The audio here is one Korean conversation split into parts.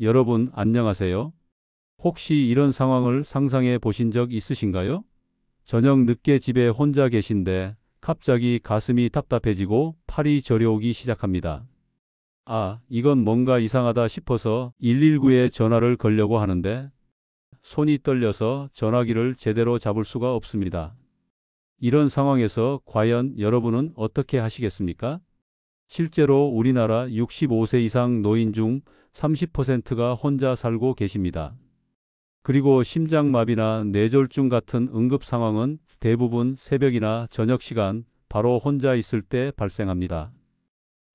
여러분, 안녕하세요. 혹시 이런 상황을 상상해 보신 적 있으신가요? 저녁 늦게 집에 혼자 계신데 갑자기 가슴이 답답해지고 팔이 저려오기 시작합니다. 아, 이건 뭔가 이상하다 싶어서 119에 전화를 걸려고 하는데 손이 떨려서 전화기를 제대로 잡을 수가 없습니다. 이런 상황에서 과연 여러분은 어떻게 하시겠습니까? 실제로 우리나라 65세 이상 노인 중 30%가 혼자 살고 계십니다. 그리고 심장마비나 뇌졸중 같은 응급 상황은 대부분 새벽이나 저녁 시간 바로 혼자 있을 때 발생합니다.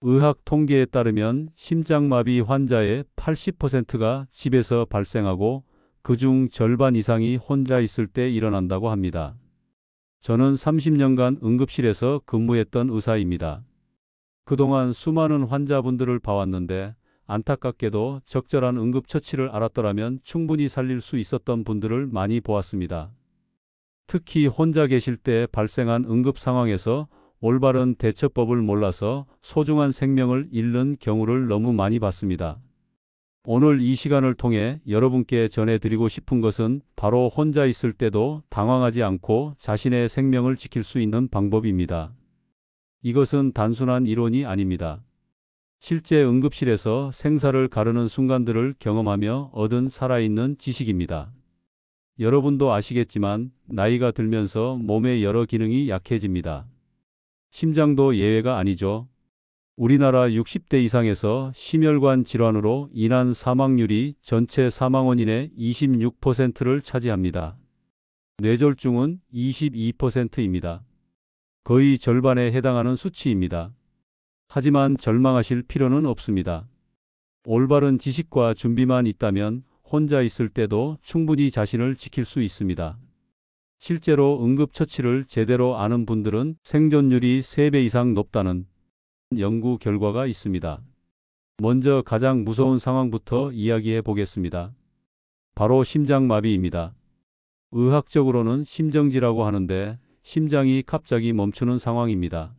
의학 통계에 따르면 심장마비 환자의 80%가 집에서 발생하고 그중 절반 이상이 혼자 있을 때 일어난다고 합니다. 저는 30년간 응급실에서 근무했던 의사입니다. 그동안 수많은 환자분들을 봐왔는데 안타깝게도 적절한 응급처치를 알았더라면 충분히 살릴 수 있었던 분들을 많이 보았습니다. 특히 혼자 계실 때 발생한 응급 상황에서 올바른 대처법을 몰라서 소중한 생명을 잃는 경우를 너무 많이 봤습니다. 오늘 이 시간을 통해 여러분께 전해드리고 싶은 것은 바로 혼자 있을 때도 당황하지 않고 자신의 생명을 지킬 수 있는 방법입니다. 이것은 단순한 이론이 아닙니다. 실제 응급실에서 생사를 가르는 순간들을 경험하며 얻은 살아있는 지식입니다. 여러분도 아시겠지만 나이가 들면서 몸의 여러 기능이 약해집니다. 심장도 예외가 아니죠. 우리나라 60대 이상에서 심혈관 질환으로 인한 사망률이 전체 사망 원인의 26%를 차지합니다. 뇌졸중은 22%입니다. 거의 절반에 해당하는 수치입니다. 하지만 절망하실 필요는 없습니다. 올바른 지식과 준비만 있다면 혼자 있을 때도 충분히 자신을 지킬 수 있습니다. 실제로 응급처치를 제대로 아는 분들은 생존율이 3배 이상 높다는 연구 결과가 있습니다. 먼저 가장 무서운 상황부터 이야기해 보겠습니다. 바로 심장마비입니다. 의학적으로는 심정지라고 하는데 심장이 갑자기 멈추는 상황입니다.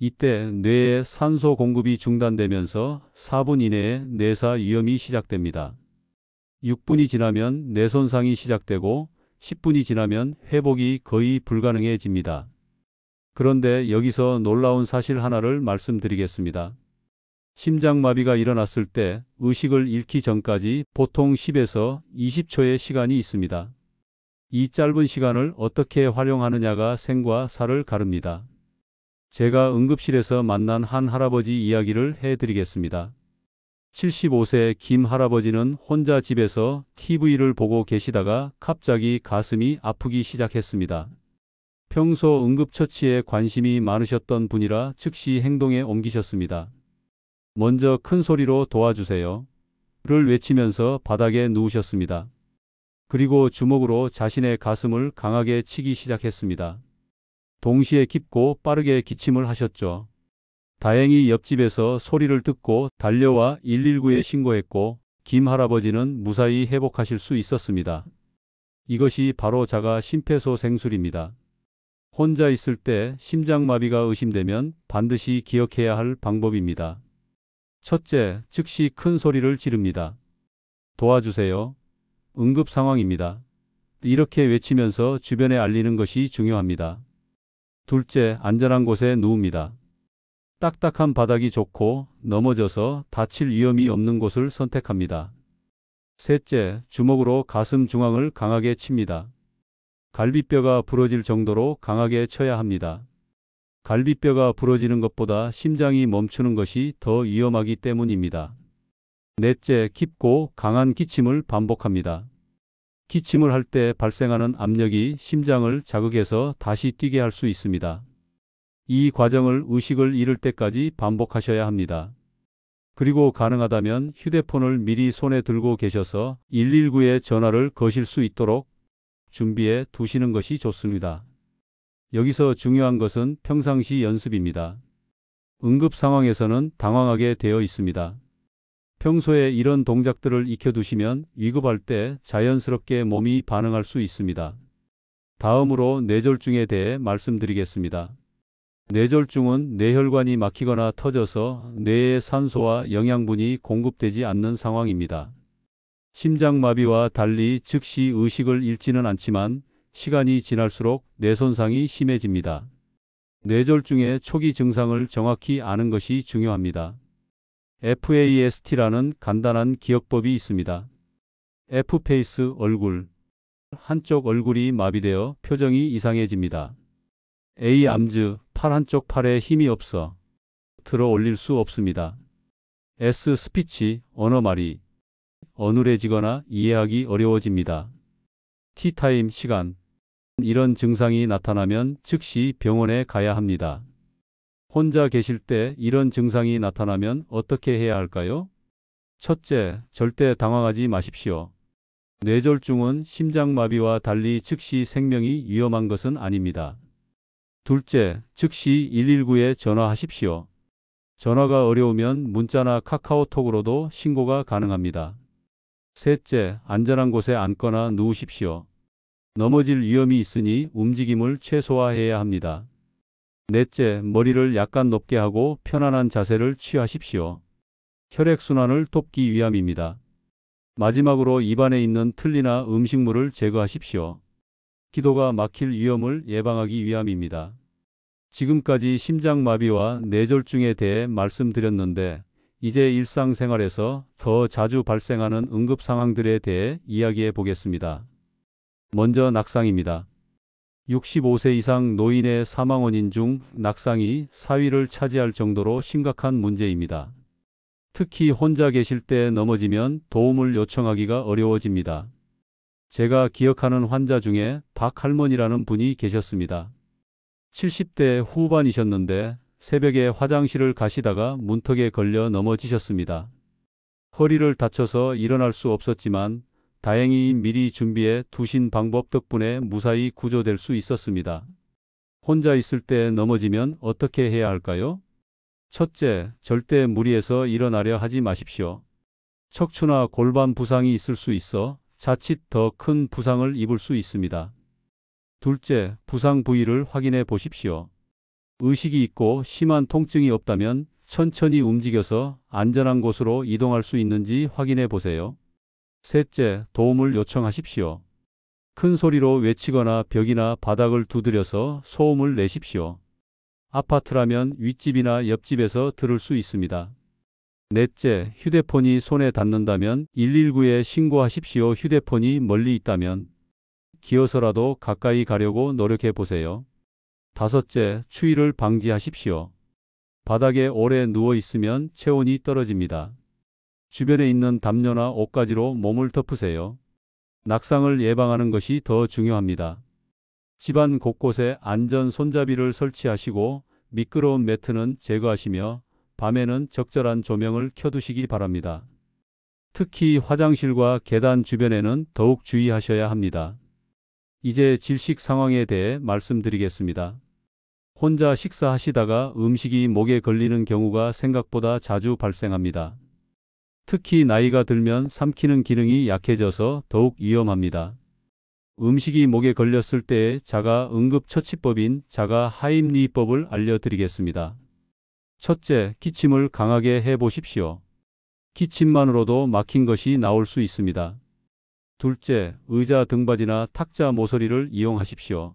이때 뇌에 산소 공급이 중단되면서 4분 이내에 뇌사 위험이 시작됩니다. 6분이 지나면 뇌 손상이 시작되고 10분이 지나면 회복이 거의 불가능해집니다. 그런데 여기서 놀라운 사실 하나를 말씀드리겠습니다. 심장마비가 일어났을 때 의식을 잃기 전까지 보통 10에서 20초의 시간이 있습니다. 이 짧은 시간을 어떻게 활용하느냐가 생과 사를 가릅니다. 제가 응급실에서 만난 한 할아버지 이야기를 해드리겠습니다. 75세 김 할아버지는 혼자 집에서 TV를 보고 계시다가 갑자기 가슴이 아프기 시작했습니다. 평소 응급처치에 관심이 많으셨던 분이라 즉시 행동에 옮기셨습니다. 먼저 큰 소리로 도와주세요 를 외치면서 바닥에 누우셨습니다. 그리고 주먹으로 자신의 가슴을 강하게 치기 시작했습니다. 동시에 깊고 빠르게 기침을 하셨죠. 다행히 옆집에서 소리를 듣고 달려와 119에 신고했고 김 할아버지는 무사히 회복하실 수 있었습니다. 이것이 바로 자가 심폐소생술입니다. 혼자 있을 때 심장마비가 의심되면 반드시 기억해야 할 방법입니다. 첫째, 즉시 큰 소리를 지릅니다. 도와주세요. 응급 상황입니다. 이렇게 외치면서 주변에 알리는 것이 중요합니다. 둘째, 안전한 곳에 누웁니다. 딱딱한 바닥이 좋고 넘어져서 다칠 위험이 없는 곳을 선택합니다. 셋째, 주먹으로 가슴 중앙을 강하게 칩니다. 갈비뼈가 부러질 정도로 강하게 쳐야 합니다. 갈비뼈가 부러지는 것보다 심장이 멈추는 것이 더 위험하기 때문입니다. 넷째, 깊고 강한 기침을 반복합니다. 기침을 할 때 발생하는 압력이 심장을 자극해서 다시 뛰게 할 수 있습니다. 이 과정을 의식을 잃을 때까지 반복하셔야 합니다. 그리고 가능하다면 휴대폰을 미리 손에 들고 계셔서 119에 전화를 거실 수 있도록 준비해 두시는 것이 좋습니다. 여기서 중요한 것은 평상시 연습입니다. 응급 상황에서는 당황하게 되어 있습니다. 평소에 이런 동작들을 익혀두시면 위급할 때 자연스럽게 몸이 반응할 수 있습니다. 다음으로 뇌졸중에 대해 말씀드리겠습니다. 뇌졸중은 뇌혈관이 막히거나 터져서 뇌에 산소와 영양분이 공급되지 않는 상황입니다. 심장마비와 달리 즉시 의식을 잃지는 않지만 시간이 지날수록 뇌 손상이 심해집니다. 뇌졸중의 초기 증상을 정확히 아는 것이 중요합니다. FAST라는 간단한 기억법이 있습니다. F 페이스 얼굴. 한쪽 얼굴이 마비되어 표정이 이상해집니다. A 암즈. 팔 한쪽 팔에 힘이 없어 들어 올릴 수 없습니다. S 스피치. 언어말이 어눌해지거나 이해하기 어려워집니다. T 타임. 시간. 이런 증상이 나타나면 즉시 병원에 가야 합니다. 혼자 계실 때 이런 증상이 나타나면 어떻게 해야 할까요? 첫째, 절대 당황하지 마십시오. 뇌졸중은 심장마비와 달리 즉시 생명이 위험한 것은 아닙니다. 둘째, 즉시 119에 전화하십시오. 전화가 어려우면 문자나 카카오톡으로도 신고가 가능합니다. 셋째, 안전한 곳에 앉거나 누우십시오. 넘어질 위험이 있으니 움직임을 최소화해야 합니다. 넷째, 머리를 약간 높게 하고 편안한 자세를 취하십시오. 혈액순환을 돕기 위함입니다. 마지막으로 입안에 있는 틀니나 음식물을 제거하십시오. 기도가 막힐 위험을 예방하기 위함입니다. 지금까지 심장마비와 뇌졸중에 대해 말씀드렸는데 이제 일상생활에서 더 자주 발생하는 응급 상황들에 대해 이야기해 보겠습니다. 먼저 낙상입니다. 65세 이상 노인의 사망 원인 중 낙상이 4위를 차지할 정도로 심각한 문제입니다. 특히 혼자 계실 때 넘어지면 도움을 요청하기가 어려워집니다. 제가 기억하는 환자 중에 박 할머니라는 분이 계셨습니다. 70대 후반이셨는데 새벽에 화장실을 가시다가 문턱에 걸려 넘어지셨습니다. 허리를 다쳐서 일어날 수 없었지만 다행히 미리 준비해 두신 방법 덕분에 무사히 구조될 수 있었습니다. 혼자 있을 때 넘어지면 어떻게 해야 할까요? 첫째, 절대 무리해서 일어나려 하지 마십시오. 척추나 골반 부상이 있을 수 있어 자칫 더 큰 부상을 입을 수 있습니다. 둘째, 부상 부위를 확인해 보십시오. 의식이 있고 심한 통증이 없다면 천천히 움직여서 안전한 곳으로 이동할 수 있는지 확인해 보세요. 셋째, 도움을 요청하십시오. 큰 소리로 외치거나 벽이나 바닥을 두드려서 소음을 내십시오. 아파트라면 윗집이나 옆집에서 들을 수 있습니다. 넷째, 휴대폰이 손에 닿는다면 119에 신고하십시오. 휴대폰이 멀리 있다면 기어서라도 가까이 가려고 노력해 보세요. 다섯째, 추위를 방지하십시오. 바닥에 오래 누워 있으면 체온이 떨어집니다. 주변에 있는 담요나 옷가지로 몸을 덮으세요. 낙상을 예방하는 것이 더 중요합니다. 집안 곳곳에 안전 손잡이를 설치하시고 미끄러운 매트는 제거하시며 밤에는 적절한 조명을 켜두시기 바랍니다. 특히 화장실과 계단 주변에는 더욱 주의하셔야 합니다. 이제 질식 상황에 대해 말씀드리겠습니다. 혼자 식사하시다가 음식이 목에 걸리는 경우가 생각보다 자주 발생합니다. 특히 나이가 들면 삼키는 기능이 약해져서 더욱 위험합니다. 음식이 목에 걸렸을 때의 자가 응급처치법인 자가 하임리법을 알려드리겠습니다. 첫째, 기침을 강하게 해보십시오. 기침만으로도 막힌 것이 나올 수 있습니다. 둘째, 의자 등받이나 탁자 모서리를 이용하십시오.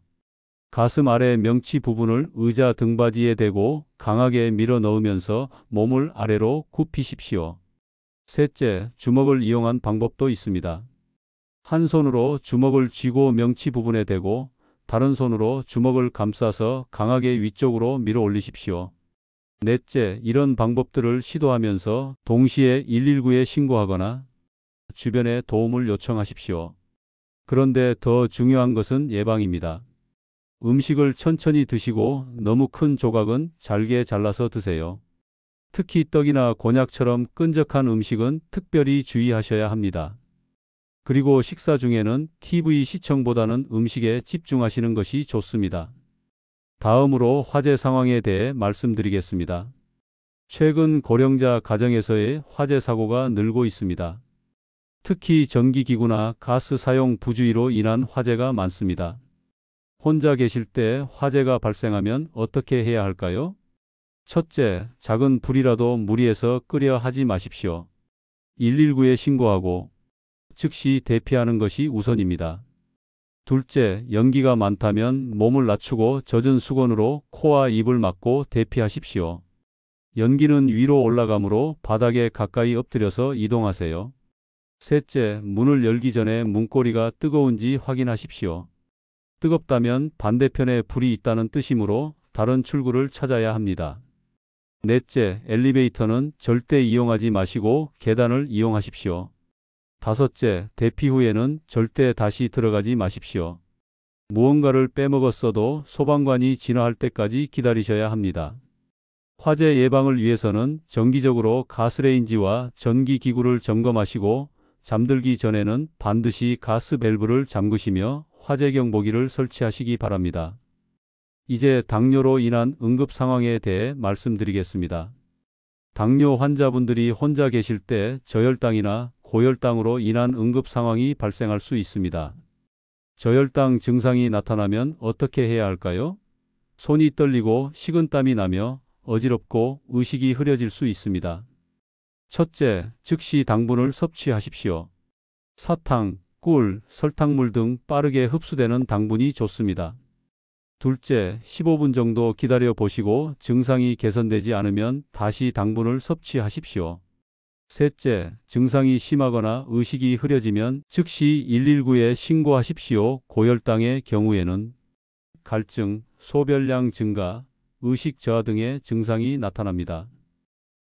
가슴 아래 명치 부분을 의자 등받이에 대고 강하게 밀어 넣으면서 몸을 아래로 굽히십시오. 셋째, 주먹을 이용한 방법도 있습니다. 한 손으로 주먹을 쥐고 명치 부분에 대고 다른 손으로 주먹을 감싸서 강하게 위쪽으로 밀어 올리십시오. 넷째, 이런 방법들을 시도하면서 동시에 119에 신고하거나 주변에 도움을 요청하십시오. 그런데 더 중요한 것은 예방입니다. 음식을 천천히 드시고 너무 큰 조각은 잘게 잘라서 드세요. 특히 떡이나 곤약처럼 끈적한 음식은 특별히 주의하셔야 합니다. 그리고 식사 중에는 TV 시청보다는 음식에 집중하시는 것이 좋습니다. 다음으로 화재 상황에 대해 말씀드리겠습니다. 최근 고령자 가정에서의 화재 사고가 늘고 있습니다. 특히 전기기구나 가스 사용 부주의로 인한 화재가 많습니다. 혼자 계실 때 화재가 발생하면 어떻게 해야 할까요? 첫째, 작은 불이라도 무리해서 끄려 하지 마십시오. 119에 신고하고 즉시 대피하는 것이 우선입니다. 둘째, 연기가 많다면 몸을 낮추고 젖은 수건으로 코와 입을 막고 대피하십시오. 연기는 위로 올라가므로 바닥에 가까이 엎드려서 이동하세요. 셋째, 문을 열기 전에 문고리가 뜨거운지 확인하십시오. 뜨겁다면 반대편에 불이 있다는 뜻이므로 다른 출구를 찾아야 합니다. 넷째, 엘리베이터는 절대 이용하지 마시고 계단을 이용하십시오. 다섯째, 대피 후에는 절대 다시 들어가지 마십시오. 무언가를 빼먹었어도 소방관이 진화할 때까지 기다리셔야 합니다. 화재 예방을 위해서는 정기적으로 가스레인지와 전기기구를 점검하시고 잠들기 전에는 반드시 가스 밸브를 잠그시며 화재 경보기를 설치하시기 바랍니다. 이제 당뇨로 인한 응급 상황에 대해 말씀드리겠습니다. 당뇨 환자분들이 혼자 계실 때 저혈당이나 고혈당으로 인한 응급 상황이 발생할 수 있습니다. 저혈당 증상이 나타나면 어떻게 해야 할까요? 손이 떨리고 식은땀이 나며 어지럽고 의식이 흐려질 수 있습니다. 첫째, 즉시 당분을 섭취하십시오. 사탕, 꿀, 설탕물 등 빠르게 흡수되는 당분이 좋습니다. 둘째, 15분 정도 기다려 보시고 증상이 개선되지 않으면 다시 당분을 섭취하십시오. 셋째, 증상이 심하거나 의식이 흐려지면 즉시 119에 신고하십시오. 고혈당의 경우에는 갈증, 소변량 증가, 의식 저하 등의 증상이 나타납니다.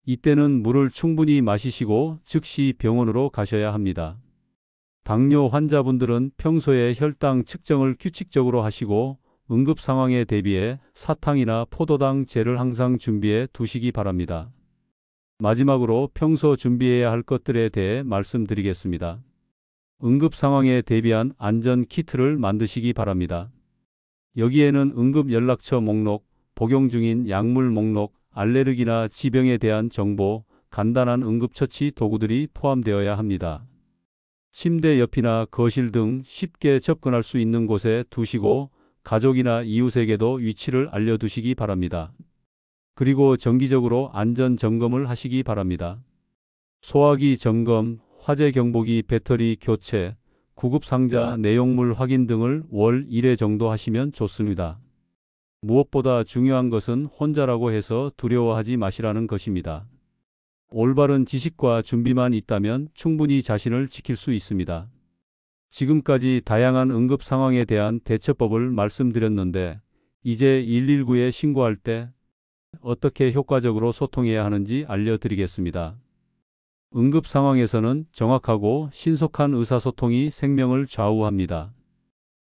이때는 물을 충분히 마시시고 즉시 병원으로 가셔야 합니다. 당뇨 환자분들은 평소에 혈당 측정을 규칙적으로 하시고 응급 상황에 대비해 사탕이나 포도당 젤을 항상 준비해 두시기 바랍니다. 마지막으로 평소 준비해야 할 것들에 대해 말씀드리겠습니다. 응급 상황에 대비한 안전 키트를 만드시기 바랍니다. 여기에는 응급 연락처 목록, 복용 중인 약물 목록, 알레르기나 지병에 대한 정보, 간단한 응급처치 도구들이 포함되어야 합니다. 침대 옆이나 거실 등 쉽게 접근할 수 있는 곳에 두시고 가족이나 이웃에게도 위치를 알려두시기 바랍니다. 그리고 정기적으로 안전 점검을 하시기 바랍니다. 소화기 점검, 화재 경보기 배터리 교체, 구급상자 내용물 확인 등을 월 1회 정도 하시면 좋습니다. 무엇보다 중요한 것은 혼자라고 해서 두려워하지 마시라는 것입니다. 올바른 지식과 준비만 있다면 충분히 자신을 지킬 수 있습니다. 지금까지 다양한 응급 상황에 대한 대처법을 말씀드렸는데 이제 119에 신고할 때 어떻게 효과적으로 소통해야 하는지 알려드리겠습니다. 응급 상황에서는 정확하고 신속한 의사소통이 생명을 좌우합니다.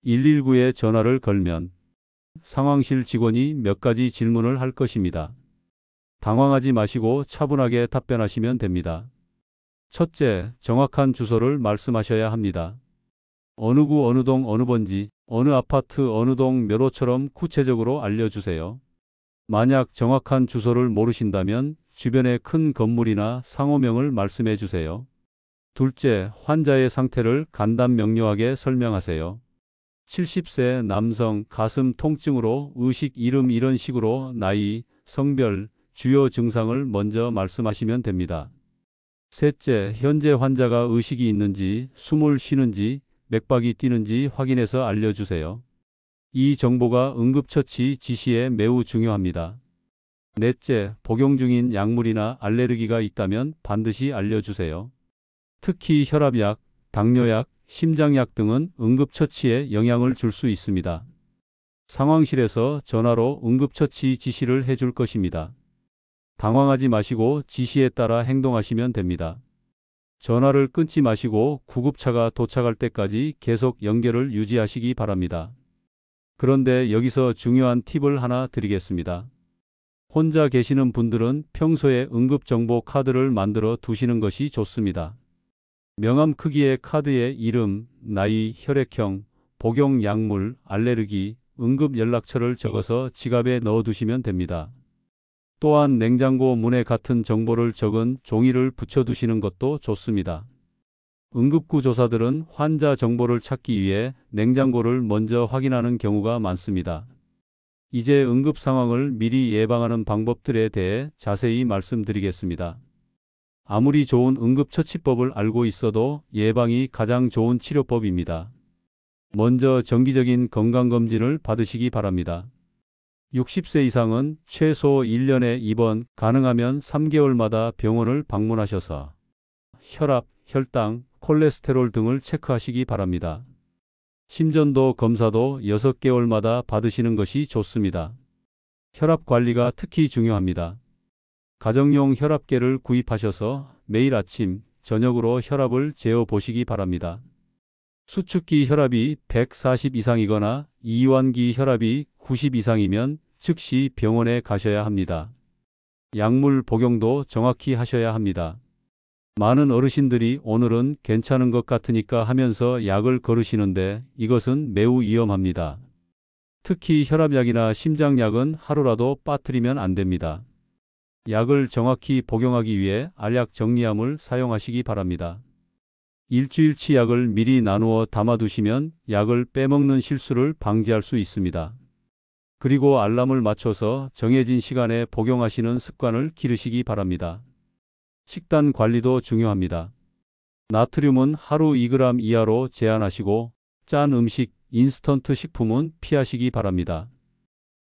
119에 전화를 걸면 상황실 직원이 몇 가지 질문을 할 것입니다. 당황하지 마시고 차분하게 답변하시면 됩니다. 첫째, 정확한 주소를 말씀하셔야 합니다. 어느 구 어느 동 어느 번지, 어느 아파트 어느 동 몇 호처럼 구체적으로 알려주세요. 만약 정확한 주소를 모르신다면 주변의 큰 건물이나 상호명을 말씀해 주세요. 둘째, 환자의 상태를 간단 명료하게 설명하세요. 70세 남성 가슴 통증으로 의식 잃음 이런 식으로 나이, 성별, 주요 증상을 먼저 말씀하시면 됩니다. 셋째, 현재 환자가 의식이 있는지, 숨을 쉬는지, 맥박이 뛰는지 확인해서 알려주세요. 이 정보가 응급처치 지시에 매우 중요합니다. 넷째, 복용 중인 약물이나 알레르기가 있다면 반드시 알려주세요. 특히 혈압약, 당뇨약, 심장약 등은 응급처치에 영향을 줄 수 있습니다. 상황실에서 전화로 응급처치 지시를 해줄 것입니다. 당황하지 마시고 지시에 따라 행동하시면 됩니다. 전화를 끊지 마시고 구급차가 도착할 때까지 계속 연결을 유지하시기 바랍니다. 그런데 여기서 중요한 팁을 하나 드리겠습니다. 혼자 계시는 분들은 평소에 응급정보 카드를 만들어 두시는 것이 좋습니다. 명함 크기의 카드에 이름, 나이, 혈액형, 복용 약물, 알레르기, 응급 연락처를 적어서 지갑에 넣어 두시면 됩니다. 또한 냉장고 문에 같은 정보를 적은 종이를 붙여두시는 것도 좋습니다. 응급구조사들은 환자 정보를 찾기 위해 냉장고를 먼저 확인하는 경우가 많습니다. 이제 응급 상황을 미리 예방하는 방법들에 대해 자세히 말씀드리겠습니다. 아무리 좋은 응급처치법을 알고 있어도 예방이 가장 좋은 치료법입니다. 먼저 정기적인 건강검진을 받으시기 바랍니다. 60세 이상은 최소 1년에 2번, 가능하면 3개월마다 병원을 방문하셔서 혈압, 혈당, 콜레스테롤 등을 체크하시기 바랍니다. 심전도 검사도 6개월마다 받으시는 것이 좋습니다. 혈압 관리가 특히 중요합니다. 가정용 혈압계를 구입하셔서 매일 아침, 저녁으로 혈압을 재어 보시기 바랍니다. 수축기 혈압이 140 이상이거나 이완기 혈압이 90 이상이면 즉시 병원에 가셔야 합니다. 약물 복용도 정확히 하셔야 합니다. 많은 어르신들이 오늘은 괜찮은 것 같으니까 하면서 약을 거르시는데 이것은 매우 위험합니다. 특히 혈압약이나 심장약은 하루라도 빠뜨리면 안 됩니다. 약을 정확히 복용하기 위해 알약 정리함을 사용하시기 바랍니다. 일주일치 약을 미리 나누어 담아두시면 약을 빼먹는 실수를 방지할 수 있습니다. 그리고 알람을 맞춰서 정해진 시간에 복용하시는 습관을 기르시기 바랍니다. 식단 관리도 중요합니다. 나트륨은 하루 2g 이하로 제한하시고 짠 음식, 인스턴트 식품은 피하시기 바랍니다.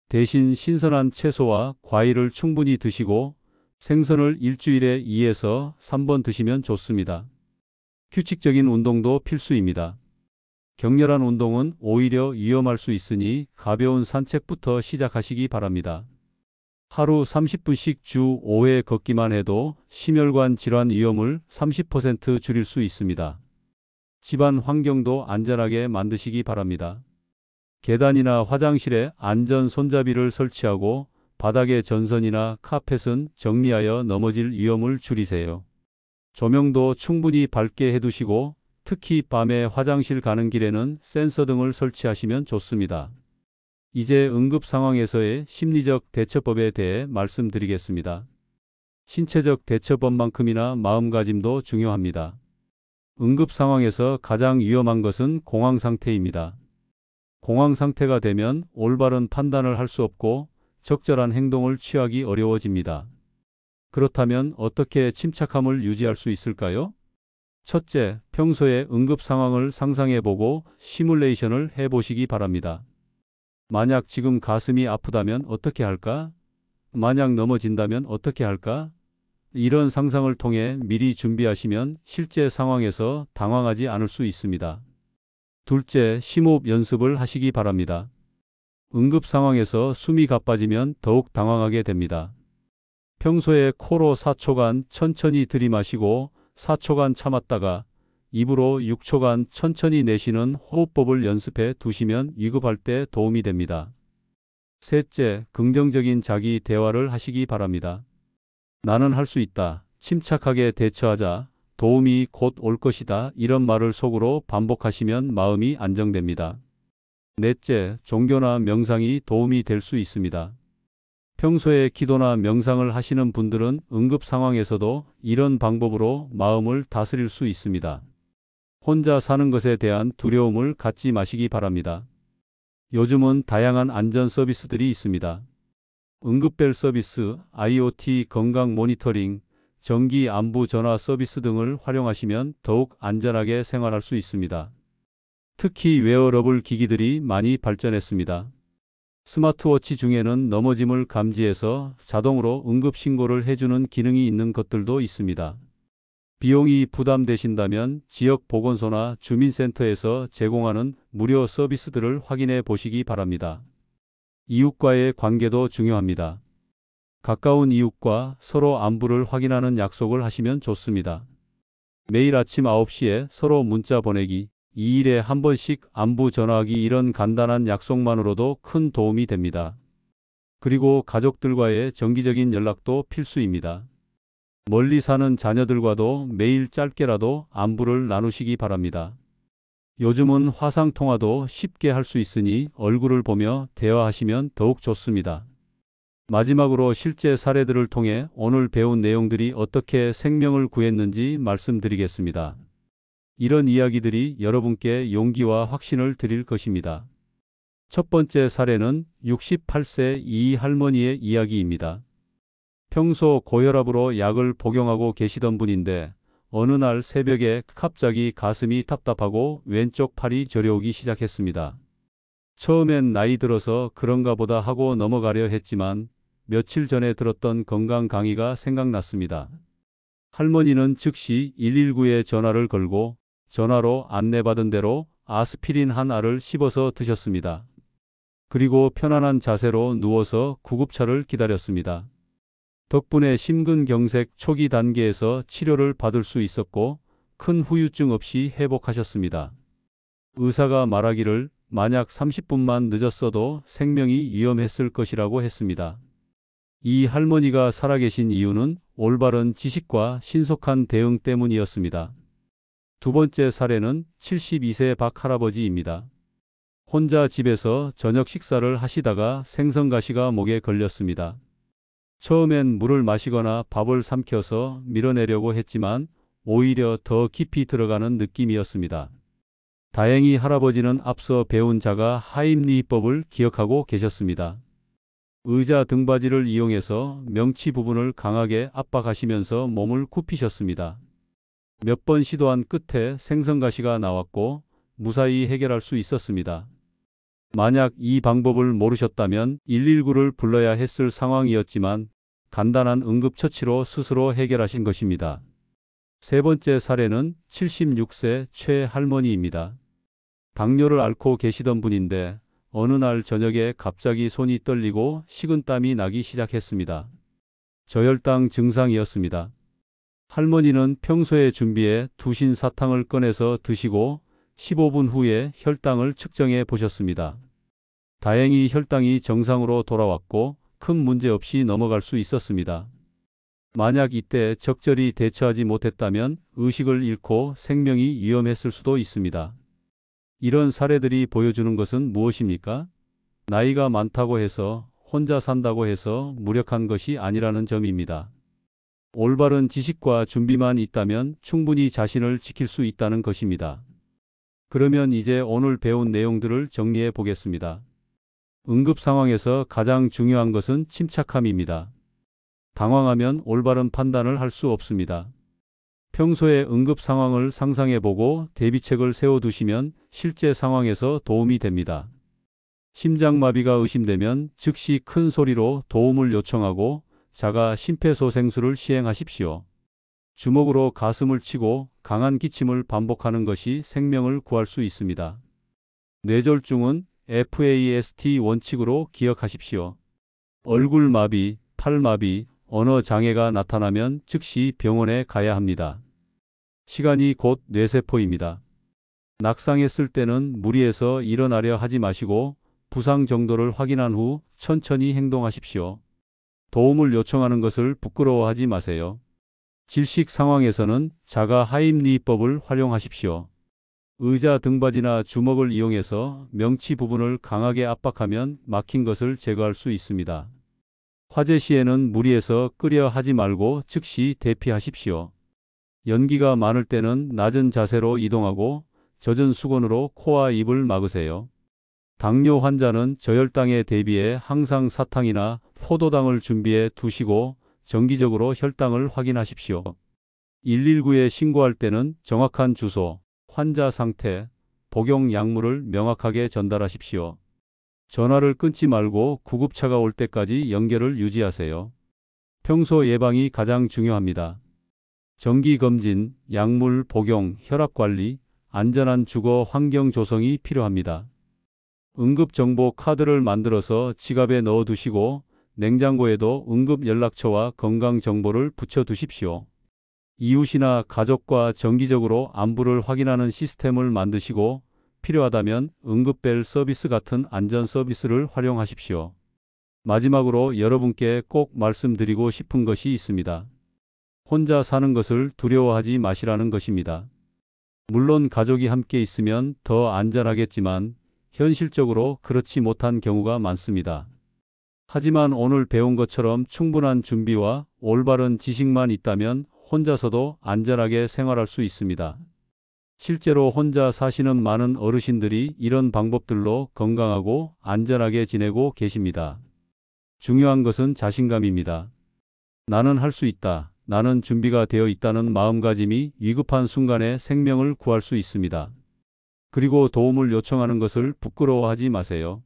대신 신선한 채소와 과일을 충분히 드시고 생선을 일주일에 2에서 3번 드시면 좋습니다. 규칙적인 운동도 필수입니다. 격렬한 운동은 오히려 위험할 수 있으니 가벼운 산책부터 시작하시기 바랍니다. 하루 30분씩 주 5회 걷기만 해도 심혈관 질환 위험을 30% 줄일 수 있습니다. 집안 환경도 안전하게 만드시기 바랍니다. 계단이나 화장실에 안전 손잡이를 설치하고 바닥에 전선이나 카펫은 정리하여 넘어질 위험을 줄이세요. 조명도 충분히 밝게 해두시고 특히 밤에 화장실 가는 길에는 센서 등을 설치하시면 좋습니다. 이제 응급 상황에서의 심리적 대처법에 대해 말씀드리겠습니다. 신체적 대처법만큼이나 마음가짐도 중요합니다. 응급 상황에서 가장 위험한 것은 공황 상태입니다. 공황 상태가 되면 올바른 판단을 할 수 없고 적절한 행동을 취하기 어려워집니다. 그렇다면 어떻게 침착함을 유지할 수 있을까요? 첫째, 평소에 응급 상황을 상상해보고 시뮬레이션을 해보시기 바랍니다. 만약 지금 가슴이 아프다면 어떻게 할까? 만약 넘어진다면 어떻게 할까? 이런 상상을 통해 미리 준비하시면 실제 상황에서 당황하지 않을 수 있습니다. 둘째, 심호흡 연습을 하시기 바랍니다. 응급 상황에서 숨이 가빠지면 더욱 당황하게 됩니다. 평소에 코로 4초간 천천히 들이마시고 4초간 참았다가 입으로 6초간 천천히 내쉬는 호흡법을 연습해 두시면 위급할 때 도움이 됩니다. 셋째, 긍정적인 자기 대화를 하시기 바랍니다. 나는 할 수 있다. 침착하게 대처하자. 도움이 곧 올 것이다. 이런 말을 속으로 반복하시면 마음이 안정됩니다. 넷째, 종교나 명상이 도움이 될 수 있습니다. 평소에 기도나 명상을 하시는 분들은 응급 상황에서도 이런 방법으로 마음을 다스릴 수 있습니다. 혼자 사는 것에 대한 두려움을 갖지 마시기 바랍니다. 요즘은 다양한 안전 서비스들이 있습니다. 응급벨 서비스, IoT 건강 모니터링, 정기 안부 전화 서비스 등을 활용하시면 더욱 안전하게 생활할 수 있습니다. 특히 웨어러블 기기들이 많이 발전했습니다. 스마트워치 중에는 넘어짐을 감지해서 자동으로 응급 신고를 해주는 기능이 있는 것들도 있습니다. 비용이 부담되신다면 지역 보건소나 주민센터에서 제공하는 무료 서비스들을 확인해 보시기 바랍니다. 이웃과의 관계도 중요합니다. 가까운 이웃과 서로 안부를 확인하는 약속을 하시면 좋습니다. 매일 아침 9시에 서로 문자 보내기, 2일에 한 번씩 안부 전화하기 이런 간단한 약속만으로도 큰 도움이 됩니다. 그리고 가족들과의 정기적인 연락도 필수입니다. 멀리 사는 자녀들과도 매일 짧게라도 안부를 나누시기 바랍니다. 요즘은 화상통화도 쉽게 할 수 있으니 얼굴을 보며 대화하시면 더욱 좋습니다. 마지막으로 실제 사례들을 통해 오늘 배운 내용들이 어떻게 생명을 구했는지 말씀드리겠습니다. 이런 이야기들이 여러분께 용기와 확신을 드릴 것입니다. 첫 번째 사례는 68세 이 할머니의 이야기입니다. 평소 고혈압으로 약을 복용하고 계시던 분인데 어느 날 새벽에 갑자기 가슴이 답답하고 왼쪽 팔이 저려오기 시작했습니다. 처음엔 나이 들어서 그런가 보다 하고 넘어가려 했지만 며칠 전에 들었던 건강 강의가 생각났습니다. 할머니는 즉시 119에 전화를 걸고 전화로 안내받은 대로 아스피린 한 알을 씹어서 드셨습니다. 그리고 편안한 자세로 누워서 구급차를 기다렸습니다. 덕분에 심근경색 초기 단계에서 치료를 받을 수 있었고 큰 후유증 없이 회복하셨습니다. 의사가 말하기를 만약 30분만 늦었어도 생명이 위험했을 것이라고 했습니다. 이 할머니가 살아계신 이유는 올바른 지식과 신속한 대응 때문이었습니다. 두 번째 사례는 72세 박 할아버지입니다. 혼자 집에서 저녁 식사를 하시다가 생선가시가 목에 걸렸습니다. 처음엔 물을 마시거나 밥을 삼켜서 밀어내려고 했지만 오히려 더 깊이 들어가는 느낌이었습니다. 다행히 할아버지는 앞서 배운 자가 하임리히법을 기억하고 계셨습니다. 의자 등받이를 이용해서 명치 부분을 강하게 압박하시면서 몸을 굽히셨습니다. 몇 번 시도한 끝에 생선가시가 나왔고 무사히 해결할 수 있었습니다. 만약 이 방법을 모르셨다면 119를 불러야 했을 상황이었지만 간단한 응급처치로 스스로 해결하신 것입니다. 세 번째 사례는 76세 최 할머니입니다. 당뇨를 앓고 계시던 분인데 어느 날 저녁에 갑자기 손이 떨리고 식은땀이 나기 시작했습니다. 저혈당 증상이었습니다. 할머니는 평소에 준비해 두신 사탕을 꺼내서 드시고 15분 후에 혈당을 측정해 보셨습니다. 다행히 혈당이 정상으로 돌아왔고 큰 문제 없이 넘어갈 수 있었습니다. 만약 이때 적절히 대처하지 못했다면 의식을 잃고 생명이 위험했을 수도 있습니다. 이런 사례들이 보여주는 것은 무엇입니까? 나이가 많다고 해서 혼자 산다고 해서 무력한 것이 아니라는 점입니다. 올바른 지식과 준비만 있다면 충분히 자신을 지킬 수 있다는 것입니다. 그러면 이제 오늘 배운 내용들을 정리해 보겠습니다. 응급 상황에서 가장 중요한 것은 침착함입니다. 당황하면 올바른 판단을 할 수 없습니다. 평소에 응급 상황을 상상해 보고 대비책을 세워두시면 실제 상황에서 도움이 됩니다. 심장마비가 의심되면 즉시 큰 소리로 도움을 요청하고 자가 심폐소생술을 시행하십시오. 주먹으로 가슴을 치고 강한 기침을 반복하는 것이 생명을 구할 수 있습니다. 뇌졸중은 FAST 원칙으로 기억하십시오. 얼굴마비, 팔마비, 언어 장애가 나타나면 즉시 병원에 가야 합니다. 시간이 곧 뇌세포입니다. 낙상했을 때는 무리해서 일어나려 하지 마시고 부상 정도를 확인한 후 천천히 행동하십시오. 도움을 요청하는 것을 부끄러워하지 마세요. 질식 상황에서는 자가 하임리히법을 활용하십시오. 의자 등받이나 주먹을 이용해서 명치 부분을 강하게 압박하면 막힌 것을 제거할 수 있습니다. 화재 시에는 무리해서 끄려 하지 말고 즉시 대피하십시오. 연기가 많을 때는 낮은 자세로 이동하고 젖은 수건으로 코와 입을 막으세요. 당뇨 환자는 저혈당에 대비해 항상 사탕이나 포도당을 준비해 두시고 정기적으로 혈당을 확인하십시오. 119에 신고할 때는 정확한 주소, 환자 상태, 복용 약물을 명확하게 전달하십시오. 전화를 끊지 말고 구급차가 올 때까지 연결을 유지하세요. 평소 예방이 가장 중요합니다. 정기검진, 약물 복용, 혈압관리, 안전한 주거 환경 조성이 필요합니다. 응급정보 카드를 만들어서 지갑에 넣어두시고 냉장고에도 응급연락처와 건강정보를 붙여두십시오. 이웃이나 가족과 정기적으로 안부를 확인하는 시스템을 만드시고 필요하다면 응급벨 서비스 같은 안전 서비스를 활용하십시오. 마지막으로 여러분께 꼭 말씀드리고 싶은 것이 있습니다. 혼자 사는 것을 두려워하지 마시라는 것입니다. 물론 가족이 함께 있으면 더 안전하겠지만 현실적으로 그렇지 못한 경우가 많습니다. 하지만 오늘 배운 것처럼 충분한 준비와 올바른 지식만 있다면 혼자서도 안전하게 생활할 수 있습니다. 실제로 혼자 사시는 많은 어르신들이 이런 방법들로 건강하고 안전하게 지내고 계십니다. 중요한 것은 자신감입니다. 나는 할 수 있다. 나는 준비가 되어 있다는 마음가짐이 위급한 순간에 생명을 구할 수 있습니다. 그리고 도움을 요청하는 것을 부끄러워하지 마세요.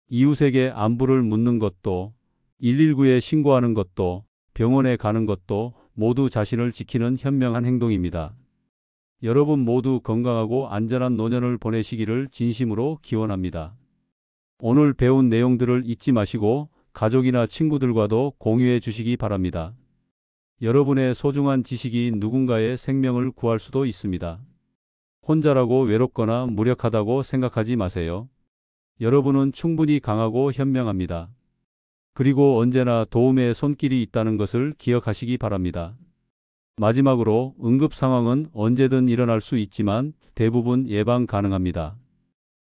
이웃에게 안부를 묻는 것도, 119에 신고하는 것도, 병원에 가는 것도 모두 자신을 지키는 현명한 행동입니다. 여러분 모두 건강하고 안전한 노년을 보내시기를 진심으로 기원합니다. 오늘 배운 내용들을 잊지 마시고 가족이나 친구들과도 공유해 주시기 바랍니다. 여러분의 소중한 지식이 누군가의 생명을 구할 수도 있습니다. 혼자라고 외롭거나 무력하다고 생각하지 마세요. 여러분은 충분히 강하고 현명합니다. 그리고 언제나 도움의 손길이 있다는 것을 기억하시기 바랍니다. 마지막으로 응급 상황은 언제든 일어날 수 있지만 대부분 예방 가능합니다.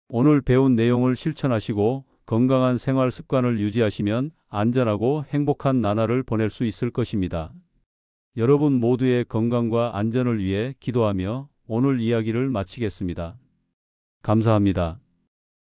오늘 배운 내용을 실천하시고 건강한 생활 습관을 유지하시면 안전하고 행복한 나날을 보낼 수 있을 것입니다. 여러분 모두의 건강과 안전을 위해 기도하며 오늘 이야기를 마치겠습니다. 감사합니다.